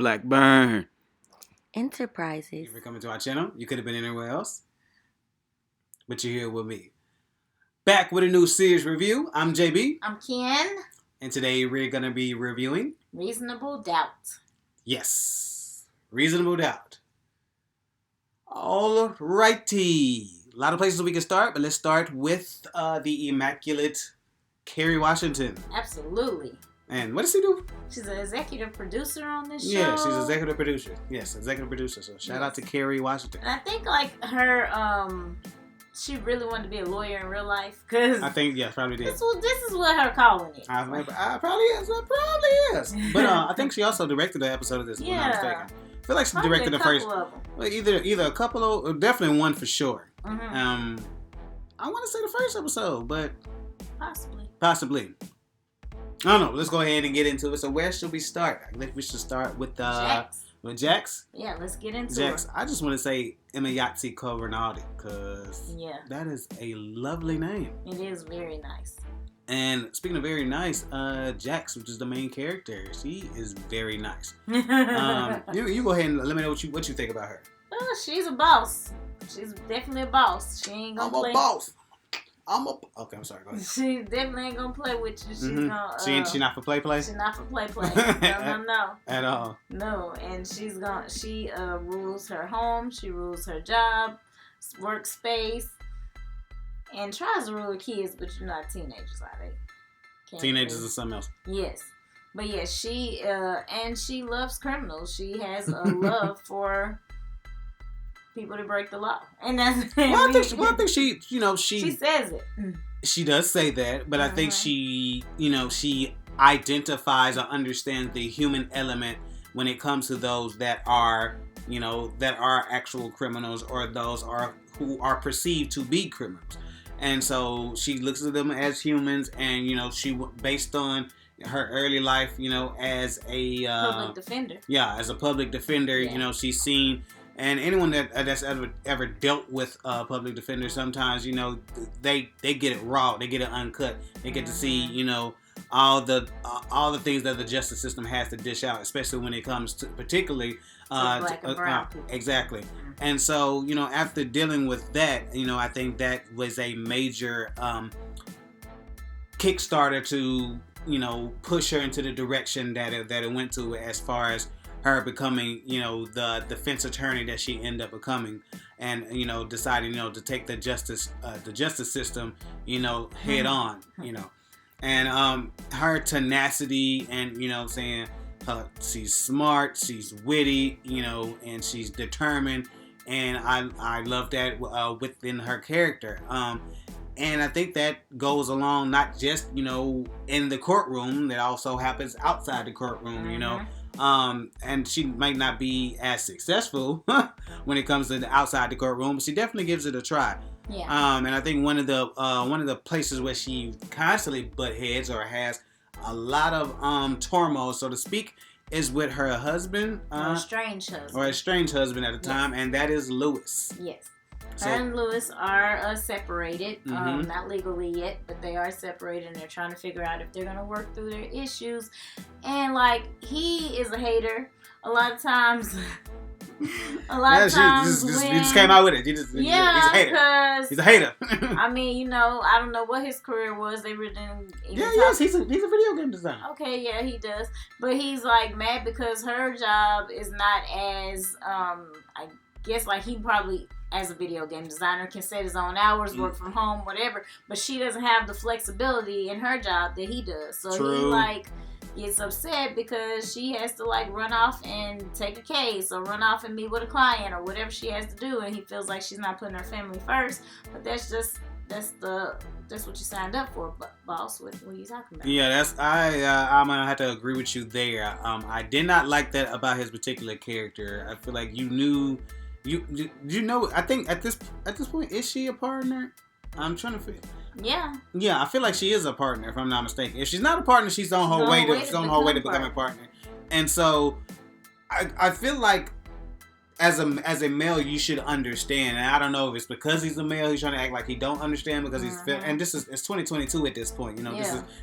Blackburn Enterprises. Thank you for coming to our channel. You could have been anywhere else, but you're here with me. Back with a new series review. I'm JB. I'm Ken. And today we're going to be reviewing Reasonable Doubt. Yes. Reasonable Doubt. All righty. A lot of places we can start, but let's start with the immaculate Kerry Washington. Absolutely. And what does he do? She's an executive producer on this show. Yeah, she's executive producer. Yes, executive producer. So shout out to Kerry Washington. And I think like her, she really wanted to be a lawyer in real life. Cause I think, yeah, probably did. this is what her calling is. I probably is. It probably is. But I think she also directed the episode of this, if I'm not mistaken. I feel like she directed the first. Well, either a couple of, or definitely one for sure. Mm-hmm. I want to say the first episode, but possibly. I don't know. Let's go ahead and get into it. So where should we start? I think we should start with Jax. With Jax. Yeah, let's get into Jax. it. I just want to say Emayaty Corinealdi because that is a lovely name. It is very nice. And speaking of very nice, Jax, which is the main character, she is very nice. You go ahead and let me know what you think about her. She's a boss. She's definitely a boss. She ain't gonna play. I'm a boss. Okay, I'm sorry. Go ahead. She definitely ain't gonna play with you. She's gonna. She not for play. She's not for play. No. At all. No, and she rules her home. She rules her job, workspace, and tries to rule her kids. But you're not teenagers, are they? Teenagers or something else. Yes, but yeah, she loves criminals. She has a love for people to break the law, and that's. I think she says it. She does say that, but I think she identifies or understands the human element when it comes to those that are actual criminals or those who are perceived to be criminals, and so she looks at them as humans, and she based on her early life, as a public defender. Yeah, as a public defender, she's seen. And anyone that's ever dealt with a public defender, sometimes they get it raw, they get it uncut, they get to see all the things that the justice system has to dish out, especially when it comes to particularly black and brown people. Exactly. And so after dealing with that, I think that was a major Kickstarter to push her into the direction that it went to, as far as her becoming, the defense attorney that she ended up becoming, and deciding, to take the justice system, head on, and her tenacity, and saying she's smart, she's witty, and she's determined, and I love that within her character. And I think that goes along not just in the courtroom, that also happens outside the courtroom, and she might not be as successful when it comes to the outside the courtroom, but she definitely gives it a try. Yeah. And I think one of the places where she constantly butt heads or has a lot of turmoil, so to speak, is with her husband, or a strange husband at the time, and that is Lewis. Yes. Her and Lewis are separated, not legally yet, but they are separated, and they're trying to figure out if they're going to work through their issues. And he is a hater. A lot of times. You just came out with it. He's a hater. He's a hater. I mean, I don't know what his career was. They really didn't even he's a video game designer. Okay, yeah, he does. But he's mad because her job is not as I guess he probably, as a video game designer, can set his own hours, work from home, whatever. But she doesn't have the flexibility in her job that he does. So True. He gets upset because she has to what off and take a case, or run off and meet with a client, or whatever she has to do, and he feels like she's not putting her family first. But that's what you signed up for, boss. What are you talking about? Yeah, I'm gonna have to agree with you there. I did not like that about his particular character. I feel like I think at this point, is she a partner? I'm trying to figure. Yeah. Yeah, I feel like she is a partner, if I'm not mistaken. If she's not a partner, she's on her way to become a partner. And so I feel like as a male, you should understand. And I don't know if it's because he's a male, he's trying to act like he don't understand because he's and it's 2022 at this point. You know,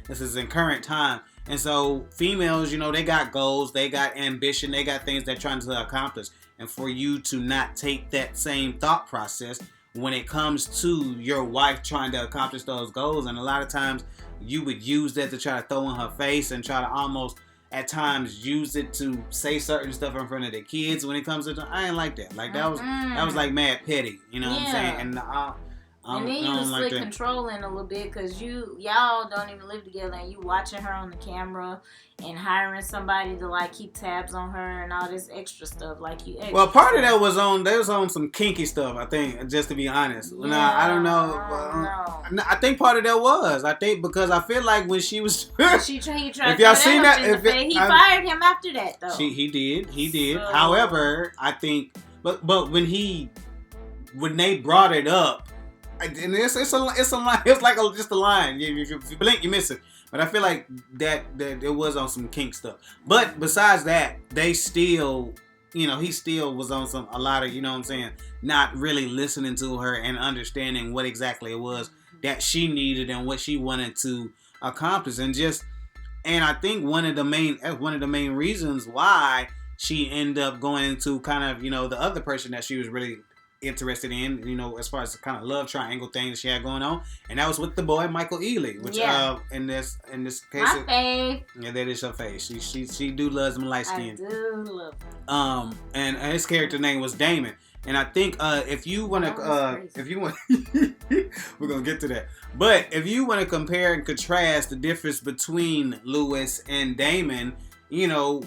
this is in current time. And so females, you know, they got goals, they got ambition, they got things they're trying to accomplish. And for you to not take that same thought process when it comes to your wife trying to accomplish those goals, and a lot of times you would use that to try to throw in her face and try to almost at times use it to say certain stuff in front of the kids when it comes to I ain't like that. Like that was like mad petty, you know what I'm saying? And and then you just like controlling a little bit because y'all don't even live together and you watching her on the camera and hiring somebody to like keep tabs on her and all this extra stuff like you. Well, part of that was on some kinky stuff. I think, just to be honest. Yeah, now, I don't know. I think part of that was because I feel like when she was he tried if y'all seen that, he fired him after that though. He did. So, however, I think, but when they brought it up. And it's a line. It's like just a line. If you blink, you miss it. But I feel like that it was on some kink stuff. But besides that, they still, you know, he still was on a lot of, you know what I'm saying, not really listening to her and understanding what exactly it was that she needed and what she wanted to accomplish. And I think one of the main reasons why she ended up going into kind of, you know, the other person that she was really interested in, you know, as far as the kind of love triangle thing that she had going on, and that was with the boy Michael Ealy, which in this case, my fave. Yeah, that is her face. She do loves him light skin. I do love him. And his character name was Damon, and I think if you want we're gonna get to that, but if you want to compare and contrast the difference between Lewis and Damon, you know,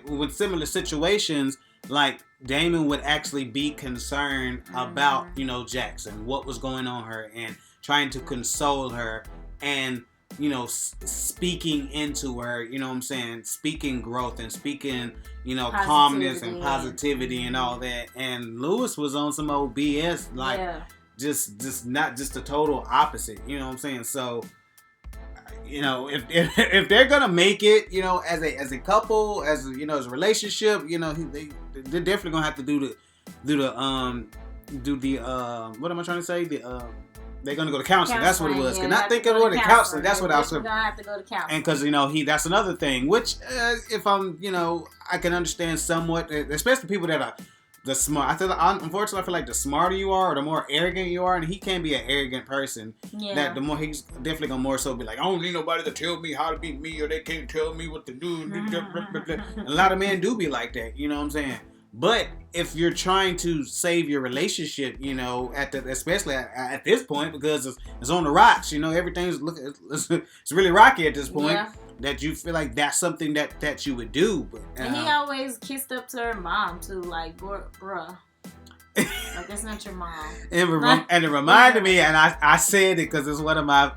with similar situations, like Damon would actually be concerned about, you know, Jax and what was going on her and trying to console her and, you know, speaking into her, you know what I'm saying, speaking growth and speaking, you know, calmness and positivity and all that. And Lewis was on some old BS, like just not just the total opposite, you know what I'm saying? So, you know, if they're gonna make it, you know, as a couple, as you know, as a relationship, you know, they're definitely gonna have to do the what am I trying to say? They're gonna go to counseling. That's what it was. Cause not thinking going to counseling. That's what I was. They're gonna have to go to counseling. And because, you know, that's another thing. Which if I'm, you know, I can understand somewhat, especially people that are the smart. Unfortunately, I feel like the smarter you are, or the more arrogant you are, and he can be an arrogant person. Yeah. That the more he's definitely gonna more so be like, I don't need nobody to tell me how to be me, or they can't tell me what to do. A lot of men do be like that. You know what I'm saying? But if you're trying to save your relationship, you know, especially at this point, because it's on the rocks, you know, everything's it's really rocky at this point. Yeah. That you feel like that's something that you would do. But, and he always kissed up to her mom too, like, bruh. Like, that's not your mom. And it reminded me, and I said it because it's one of my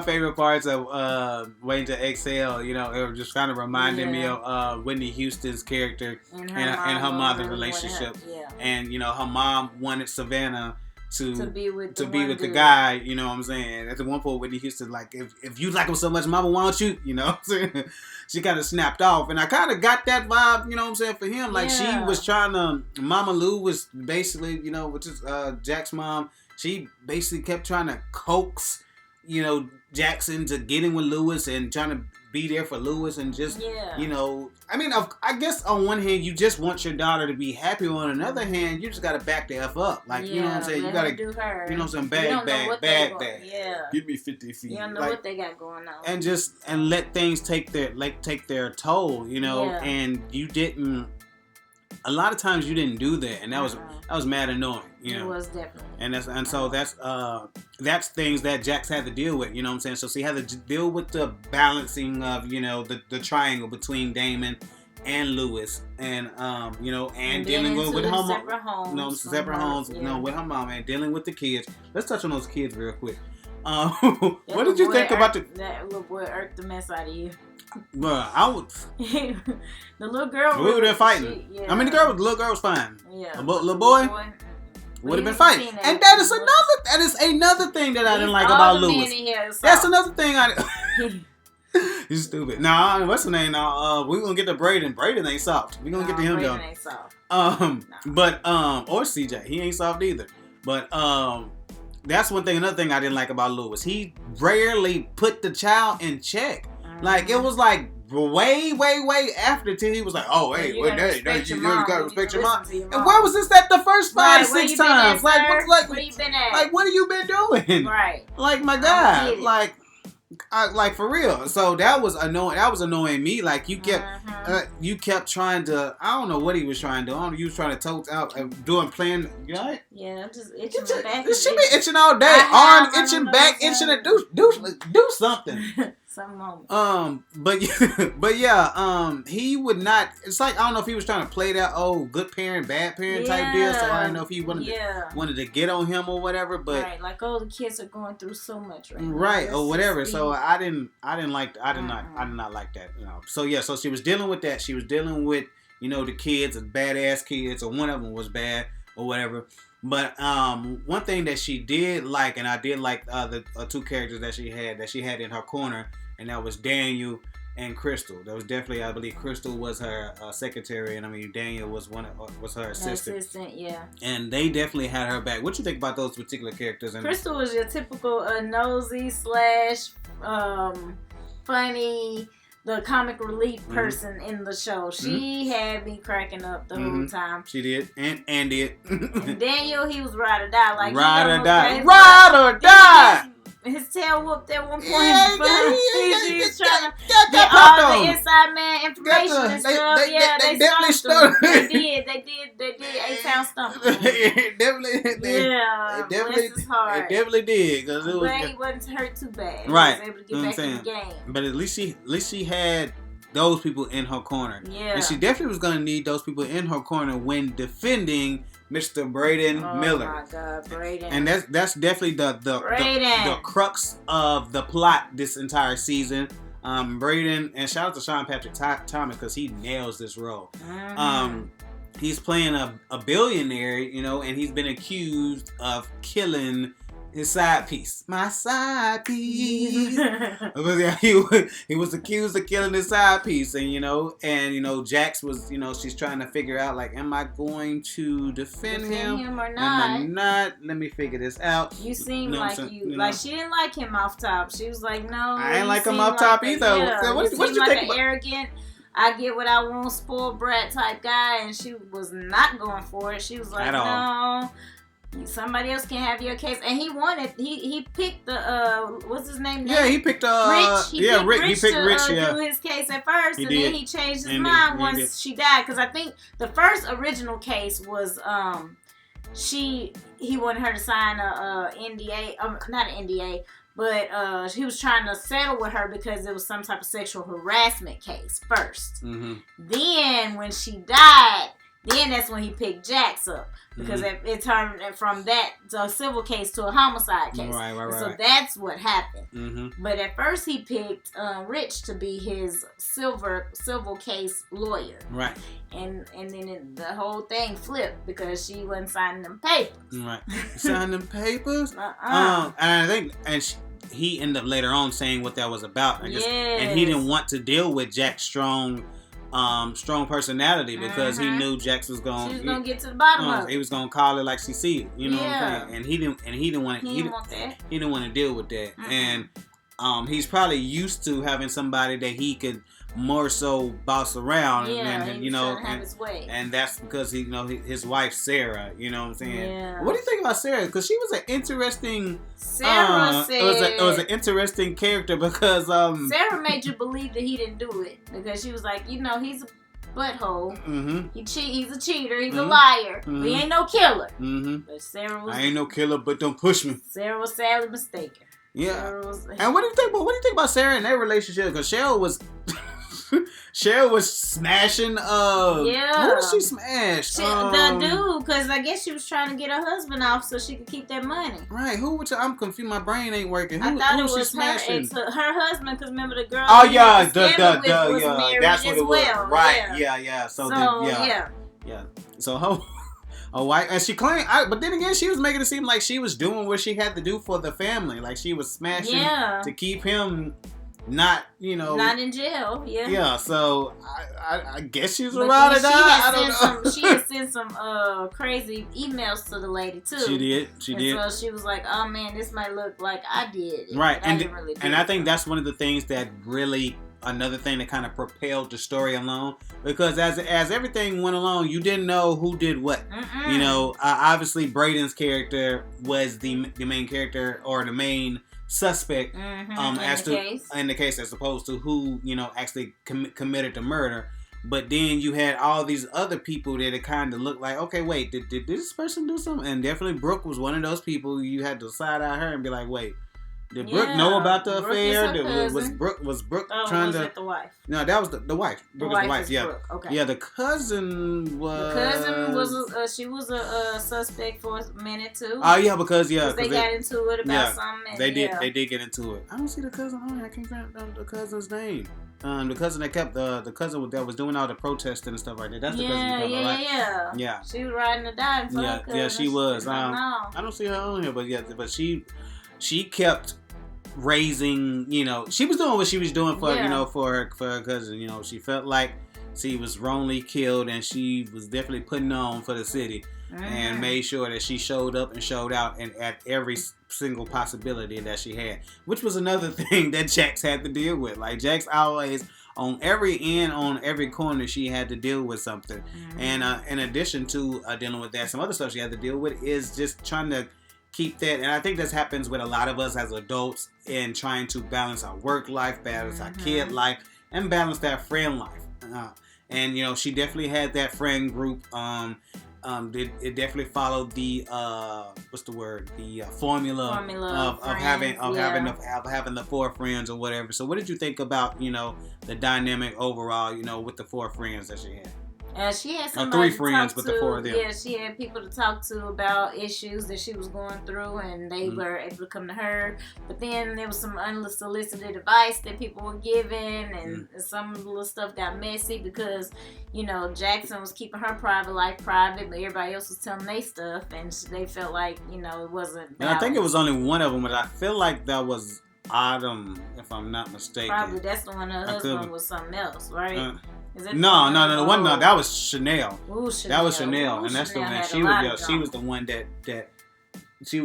favorite parts of Waiting to Exhale. You know, it was just kind of reminded me of Whitney Houston's character and her mother's relationship. And, you know, her mom wanted Savannah to be with the guy, you know what I'm saying? At the one point, Whitney Houston, like, if you like him so much, mama, why don't you? You know what I'm saying? She kind of snapped off. And I kind of got that vibe, you know what I'm saying, for him. Like, she was trying to, Mama Lou was basically, you know, which is Jack's mom, she basically kept trying to coax, you know, Jackson to get in with Lewis and trying to be there for Lewis and just, you know, I mean, I guess on one hand, you just want your daughter to be happy. On another hand, you just got to back the F up. Like, you know what I'm saying? You got to do her. You know what I'm saying? Bag. Yeah. Give me 50 feet. You don't know what they got going on. And let things take their toll, you know, and you didn't, a lot of times you didn't do that. And that was mad annoying, you know. It was definitely. And so that's things that Jax had to deal with, you know what I'm saying? So she had to deal with the balancing of, you know, the triangle between Damon and Lewis, and you know, and dealing with her mom. Separate homes, you know, with her mom, and dealing with the kids. Let's touch on those kids real quick. What did you think about that little boy? Irked the mess out of you. Well, I would. The little girl. We would have been fighting. I mean, the little girl was fine. Yeah. The little boy would have been fighting. And that is another thing that I didn't like about Lewis. That's another thing You stupid. Nah, what's her name? Now, we gonna get to Braden. Braden ain't soft. We gonna get to him though. Braden ain't soft. But or CJ, he ain't soft either. But that's one thing. Another thing I didn't like about Lewis, he rarely put the child in check. Like it was like way after till he was like, oh hey, you gotta respect your mom. And where was this at the first 5 to 6 times? Like where you been at? Like what have you been doing? Right. Like my God, like for real. So that was annoying. That was annoying me. Like you kept trying to. I don't know what he was trying to do. I don't know. You was trying to tote out playing. You know what? Yeah, I'm just itching my back. It should be itching all day. Arm itching, back itching. Do something. Some moment. But yeah, he would not. It's like I don't know if he was trying to play that good parent, bad parent type deal. So I don't know if he wanted to get on him or whatever. But right, like the kids are going through so much right now. Right or whatever. So I did not like that. You know. So yeah, so she was dealing with that. She was dealing with the kids, the badass kids, or one of them was bad or whatever. But one thing that she did like, and I did like the two characters that she had in her corner. And that was Daniel and Crystal. That was definitely, I believe, Crystal was her secretary, and I mean Daniel was her assistant. Yeah. And they definitely had her back. What you think about those particular characters? Crystal was your typical nosy / funny, the comic relief person in the show. She had me cracking up the whole time. She did, and did. And Daniel, he was ride or die. Like ride or die. Ride or die. His tail whooped at one point. He was trying to get all the inside man information and stuff. They stumped him. They did. A-Town stumped him. It definitely did. But he wasn't hurt too bad. Right. He was able to get back in the game. But at least she had those people in her corner. Yeah. And she definitely was going to need those people in her corner when defending Mr. Braden Miller. Oh my God, Braden. And that's definitely the crux of the plot this entire season. Braden, and shout out to Sean Patrick Thomas because he nails this role. He's playing a billionaire, and he's been accused of killing his side piece. My side piece. He was accused of killing his side piece. And Jax was, she's trying to figure out, like, am I going to defend him or not? Am I not? Let me figure this out. You seem like she didn't like him off top. She was like, no. I ain't like him off top either. Yeah, what you like think an arrogant, I get what I want, spoiled brat type guy, and she was not going for it. She was like, no. Somebody else can have your case, and he wanted. He picked the what's his name? Yeah, he picked Rich. He picked Rich. Do his case at first, and then he changed his mind once she died. Because I think the first original case was he wanted her to sign a NDA, not an NDA, but he was trying to settle with her because it was some type of sexual harassment case first. Then when she died. Then that's when he picked Jax up because it turned from that to a civil case to a homicide case. Right. So that's what happened. But at first he picked Rich to be his civil case lawyer. Right. And then the whole thing flipped because she wasn't signing them papers. Right. Signing them papers? And I think he ended up later on saying what that was about. I guess, and he didn't want to deal with Jack's strong personality because he knew Jax was going. She was gonna get to the bottom of it. He was gonna call it like she see it. You know what I'm saying? And he didn't want to. He didn't want to deal with that. And he's probably used to having somebody that he could more so boss around. And have his way. And that's because his wife Sarah. You know what I'm saying? Yeah. What do you think about Sarah? Because she was an interesting. Sarah said it was an interesting character because Sarah made you believe that he didn't do it because she was like, he's a butthole. He's a cheater. He's a liar. He ain't no killer. But Sarah was. I ain't no killer, but don't push me. Sarah was sadly mistaken. Yeah. And what do you think about Sarah and their relationship? Because Cheryl was smashing. Who did she smash? The dude, because I guess she was trying to get her husband off so she could keep that money. Right. I'm confused. My brain ain't working. I thought it was her husband, because remember the girl. Oh yeah, was yeah. That's what it was. Well. Right. Yeah. So a wife, and she claimed, but then again, she was making it seem like she was doing what she had to do for the family. Like she was smashing to keep him not not in jail. Yeah. Yeah. So I guess she's a But ride or then die. I don't know. She had sent some crazy emails to the lady too. She did. So she was like, "Oh man, this might look like I did." Right, and I didn't really do and it. I think that's one of the things that really another thing that kind of propelled the story along, because as everything went along, you didn't know who did what. Obviously Braden's character was the main character or the main suspect in the case as opposed to who actually committed the murder. But then you had all these other people that it kind of looked like, okay, wait, did this person do something? And definitely Brooke was one of those people. You had to side eye her and be like, wait, did Brooke know about the affair? Was Brooke trying to? Was it the wife? No, that was the wife. Brooke was the wife. Yeah. Brooke. Okay. Yeah, the cousin was. The cousin was she was a suspect for a minute too. Oh yeah, because they got into it about something. They did get into it. I don't see the cousin on here. I can't find the cousin's name. The cousin that kept the cousin that was doing all the protesting and stuff like that. That's the cousin. Right? Yeah. She was riding or dying for her cousin. Yeah, she was. I don't see her on here, but she kept raising. She was doing what she was doing for for her cousin. She felt like she was wrongly killed, and she was definitely putting on for the city. And made sure that she showed up and showed out and at every single possibility that she had, which was another thing that Jax had to deal with. Like Jax always on every end, on every corner, she had to deal with something. And in addition to dealing with that, some other stuff she had to deal with is just trying to keep that. And I think this happens with a lot of us as adults in trying to balance our work life, balance our kid life, and balance that friend life. And she definitely had that friend group. It definitely followed the the formula of having the 4 friends or whatever. So what did you think about the dynamic overall with the 4 friends that she had? She had somebody 3 friends with the 4 of them. Yeah, she had people to talk to about issues that she was going through, and they were able to come to her. But then there was some unsolicited advice that people were giving, and some little stuff got messy because, Jackson was keeping her private life private, but everybody else was telling their stuff, and they felt like, it wasn't balanced. And I think it was only one of them, but I feel like that was Autumn, if I'm not mistaken. Probably that's the one. Her husband was something else, right? No, the one that was Chanel. Ooh, Chanel. That was Chanel, and that's the one. She was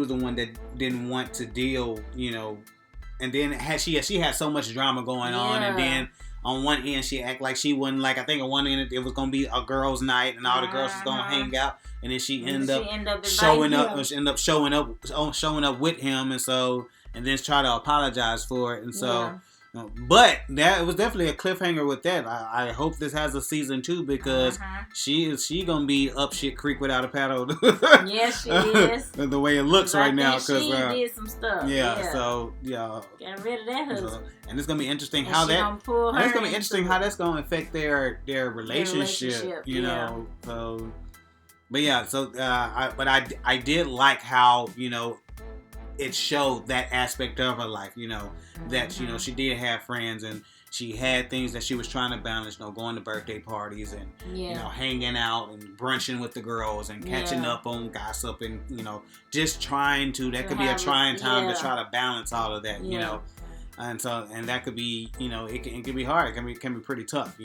the one that didn't want to deal, and then she had so much drama going on, and then on one end she act like she wasn't like, I think on one end it was gonna be a girls' night and all the girls was gonna hang out, and then she ended up showing up with him, and then try to apologize for it, and so. But that was definitely a cliffhanger with that. I hope this has a season 2 because she gonna be up shit creek without a paddle. Yes, she is. The way it looks right now, because she did some stuff. Yeah. So yeah. Get rid of that husband. And it's gonna be interesting how that's gonna affect their relationship. You know. So, but yeah. So I did like how it showed that aspect of her life, that, she did have friends and she had things that she was trying to balance, going to birthday parties and, hanging out and brunching with the girls and catching up on gossip and, just trying to, that could be a trying time to try to balance all of that, and so, and that could be, it can be hard. It can be pretty tough,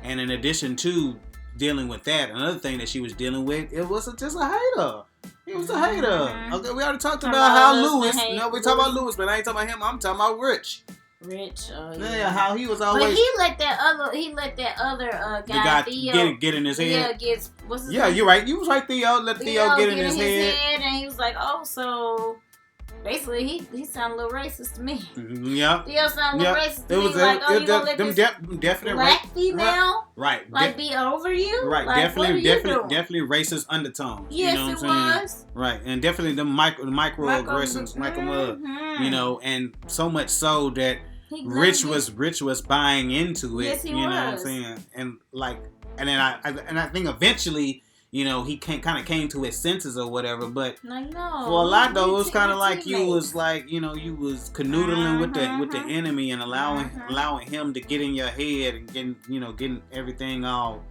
and in addition to dealing with that, another thing that she was dealing with, it was just a hater. He was a hater. Okay, we already talked about how Lewis. We talk about Lewis, but I ain't talking about him. I'm talking about Rich. Yeah, how he was always. But he let that other guy Theo get in his head. What's his name? You're right. You was right, Theo. Let Theo get in his head, and he was like, "Oh, so." Basically, he sounded a little racist to me. Yeah. Theo sounded a little racist to me. You gonna let this definitely black female right be over you? Right. Like, definitely racist undertones. Yes, you know what I'm saying? Right. And definitely the microaggressions, and so much so that Rich was buying into it. Yes, he was. What I'm saying? And then I think eventually. He kind of came to his senses or whatever, but for a lot though, it was kind of like you was like, you was canoodling with the enemy and allowing him to get in your head and getting everything all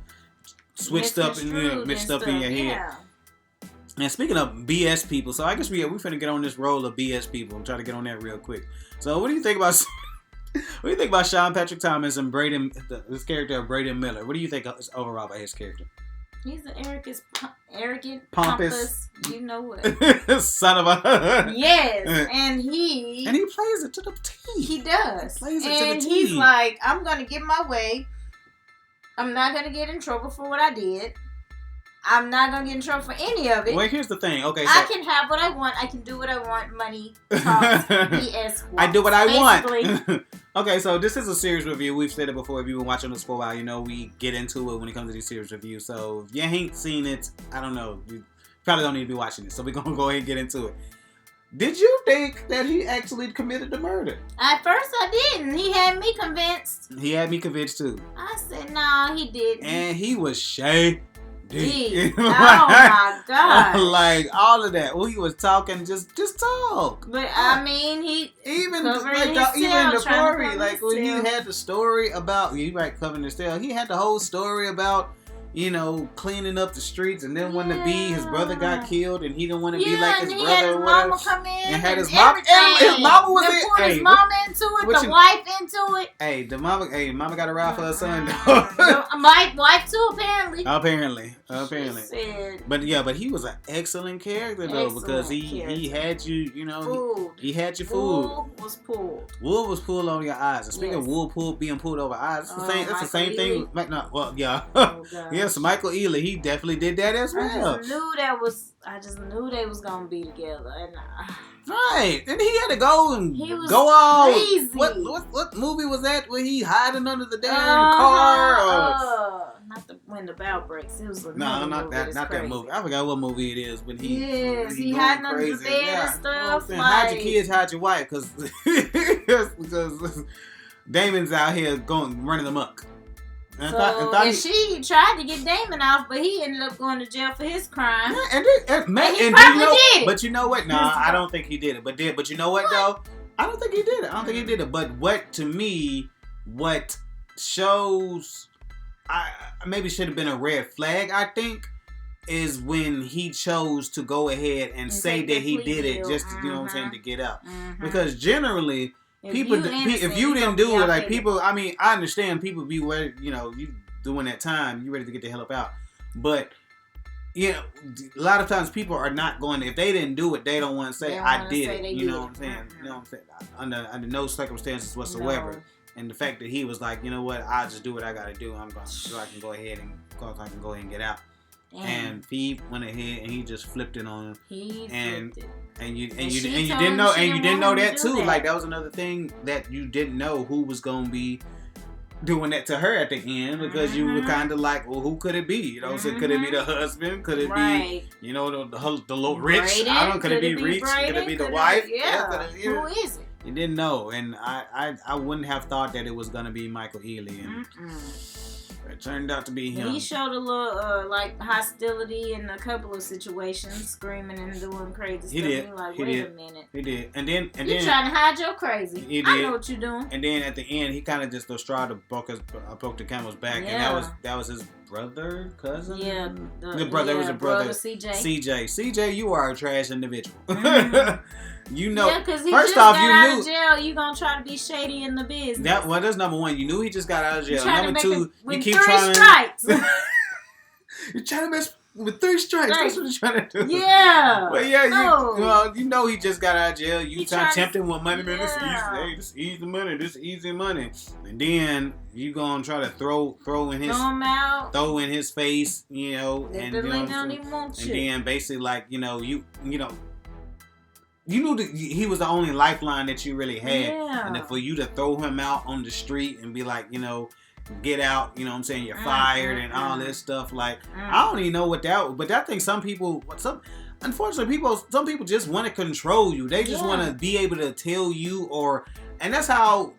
switched up and mixed up in your head. And speaking of BS people, so I guess we finna get on this roll of BS people and try to get on that real quick. So what do you think about? What do you think about Sean Patrick Thomas and Braden, his character of Braden Miller? What do you think overall about his character? He's an arrogant, pompous. You know what? Son of a. Yes, and he plays it to the T. He does. He plays it and to the T. He's like, I'm gonna get my way. I'm not gonna get in trouble for what I did. I'm not gonna get in trouble for any of it. Well, here's the thing. Okay, so I can have what I want. I can do what I want. Money talks. BS. I do what I want. Okay, so this is a series review. We've said it before. If you've been watching us for a while, you know we get into it when it comes to these series reviews. So if you ain't seen it, I don't know. You probably don't need to be watching it. So we're gonna go ahead and get into it. Did you think that he actually committed the murder? At first, I didn't. He had me convinced. He had me convinced too. I said, no, he didn't. And he was shady. Oh my God. Like all of that. Well, he was talking, just talk. But I mean, he even like even the story, like when he had the story about covering his tail. He had the whole story about, you know, cleaning up the streets, and then when his brother got killed, and he didn't want to be like his brother or whatever. Mama come in and had his mom, and his mama was in. Put his mama into it, the wife into it. Hey, mama got a ride for her son. My wife too, apparently. Apparently. But he was an excellent character though, because he had you, you know, food. He had your food. Wool was pulled. Wool was pulled over your eyes. And speaking of wool being pulled over eyes, it's the same thing. Yes, Michael Ealy, he definitely did that as well. I just knew they was gonna be together. And right, and he had to go and go all. Crazy. What movie was that? Where he hiding under the damn car? Not when the bell breaks. It was not that movie. I forgot what movie it is. When he hiding under the bed and stuff. Hide your kids, hide your wife, because Damon's out here running amok. And she tried to get Damon off, but he ended up going to jail for his crime. Yeah, and he probably did it. But you know what? No, I don't think he did it. But you know what though? I don't think he did it. But what shows, I maybe should have been a red flag, I think, is when he chose to go ahead and say that he did it just to, you know what I'm saying, to get out. Because generally, if you didn't do it, like people, I mean, I understand people be where, you know, you doing that time, you ready to get the hell up out. But, you know, a lot of times people are not going to, if they didn't do it, they don't want to say, I did it. You know what I'm saying? You know what I'm saying? Under no circumstances whatsoever. No. And the fact that he was like, you know what, I'll just do what I got to do. So I can go ahead and get out. And he went ahead and he just flipped it on him. And you didn't know that too. Like that was another thing that you didn't know who was gonna be doing that to her at the end, because you were kind of like, well, who could it be? You know, so could it be the husband? Could it be, you know, the little rich? Braden? I don't know. Could it be Reach? Could it be the wife? Who is it? You didn't know, and I wouldn't have thought that it was gonna be Michael Ealy, and it turned out to be him. He showed a little like hostility in a couple of situations, screaming and doing crazy stuff. He did. You're like, wait a minute. He did. And then you trying to hide your crazy. He did. I know what you're doing. And then at the end, he kind of just the straw that broke the camel's back, and that was his brother, cousin. Yeah, the brother. It was a brother. CJ, you are a trash individual. You know. Yeah, because he first just off, got out of jail. You gonna try to be shady in the business. That's number one. You knew he just got out of jail. Number two, you keep 3 strikes. You're trying to mess with 3 strikes. That's what you're trying to do. Yeah. But you know he just got out of jail. You trying to tempt him with money, man. This easy money. This easy money. And then you gonna try to throw in his face, you know, and then basically like, you know, you knew that he was the only lifeline that you really had. Yeah. And then for you to throw him out on the street and be like, you know, get out, you know what I'm saying, you're fired and all this stuff. Like, I don't even know what that was. But I think some people just want to control you. They just want to be able to tell you and that's how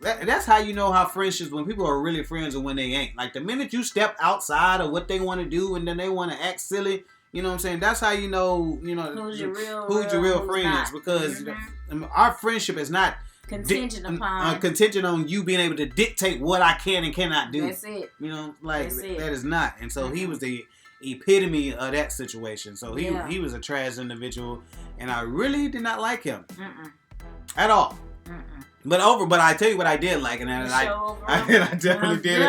you know how friendships, when people are really friends and when they ain't. Like, the minute you step outside of what they want to do and then they want to act silly, you know what I'm saying? That's how you know who's your real friends. Because our friendship is not contingent on you being able to dictate what I can and cannot do. That's it. You know, like that is not. And so he was the epitome of that situation. So he was a trash individual, and I really did not like him at all. But I tell you what I did like, and I definitely did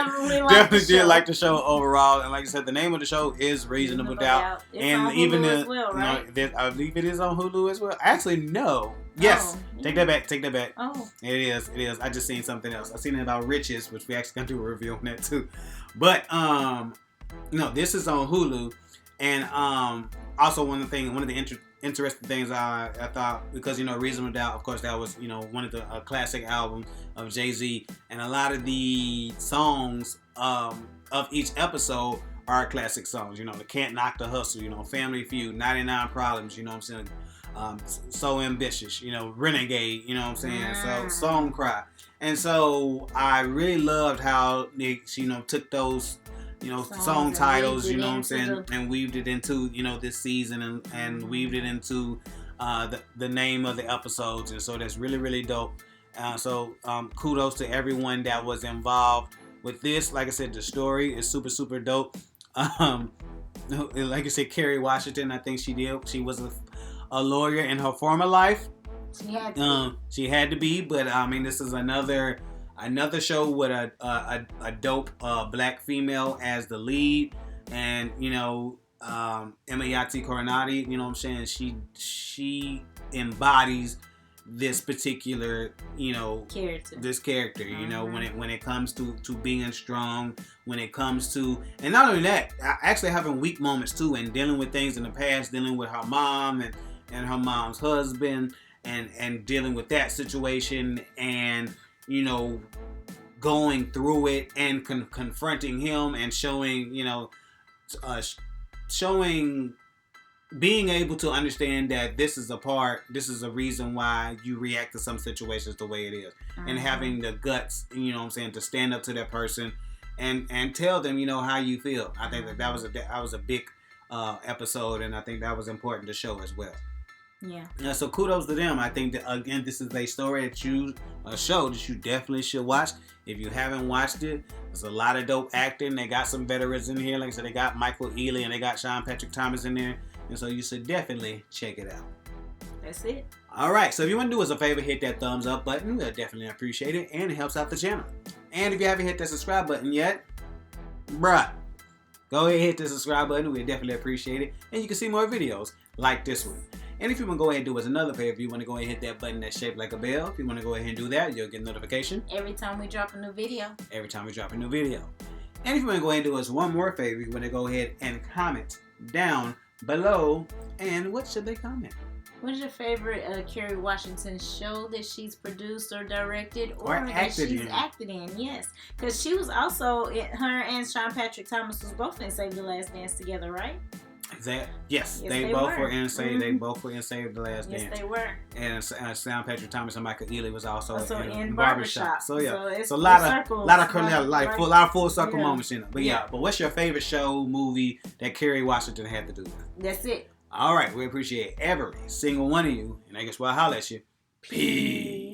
like the show overall. And like I said, the name of the show is Reasonable Doubt, and even Hulu as well, right? I believe it is on Hulu as well. Actually, no. Yes, take that back. Oh, it is. I just seen something else. I seen it about Riches, which we actually gonna do a review on that too. But no, this is on Hulu, and also one of the interesting things I thought, because Reasonable Doubt, of course, that was one of the classic albums of Jay-Z, and a lot of the songs of each episode are classic songs. The Can't Knock the Hustle, Family Feud, 99 Problems, what I'm saying, So Ambitious, Renegade, what I'm saying, so Song Cry. And so I really loved how they took those song titles, what I'm saying, and weaved it into, this season, and weaved it into the name of the episodes. And so that's really, really dope. So kudos to everyone that was involved with this. Like I said, the story is super, super dope. Like I said, Kerry Washington, I think she was a lawyer in her former life. She had to be, but I mean, this is another show with a dope black female as the lead, and Emayaty Corinealdi, what I'm saying, she embodies this particular character, when it comes to being strong, when it comes to, and not only that, actually having weak moments too, and dealing with things in the past, dealing with her mom and her mom's husband, and dealing with that situation, and going through it, and confronting him, and showing being able to understand that this is a reason why you react to some situations the way it is, and having the guts, what I'm saying, to stand up to that person and tell them, how you feel. I think that was a big episode, and I think that was important to show as well. Yeah. So kudos to them. I think that, again, this is a story a show that you definitely should watch. If you haven't watched it, there's a lot of dope acting. They got some veterans in here. Like I said, they got Michael Ealy and they got Sean Patrick Thomas in there. And so you should definitely check it out. That's it. All right. So if you want to do us a favor, hit that thumbs up button. We'll definitely appreciate it. And it helps out the channel. And if you haven't hit that subscribe button yet, bruh, go ahead and hit the subscribe button. We'll definitely appreciate it. And you can see more videos like this one. And if you want to go ahead and do us another favor, if you want to go ahead and hit that button that's shaped like a bell, if you want to go ahead and do that, you'll get a notification every time we drop a new video. And if you want to go ahead and do us one more favor, you want to go ahead and comment down below. And what should they comment? What is your favorite Kerry Washington show that she's produced or directed or that acted in? Yes, because she was also, her and Sean Patrick Thomas was both in Save the Last Dance together, right? Yes, they both were in Save. They both were in Save the Last Dance. Yes, they were. And Sean Patrick Thomas and Michael Ealy was also in Barbershop. So yeah, so it's a lot of full circle moments in it. But but what's your favorite show, movie that Kerry Washington had to do with? That's it. All right, we appreciate every single one of you, and I guess we'll holler at you. Peace.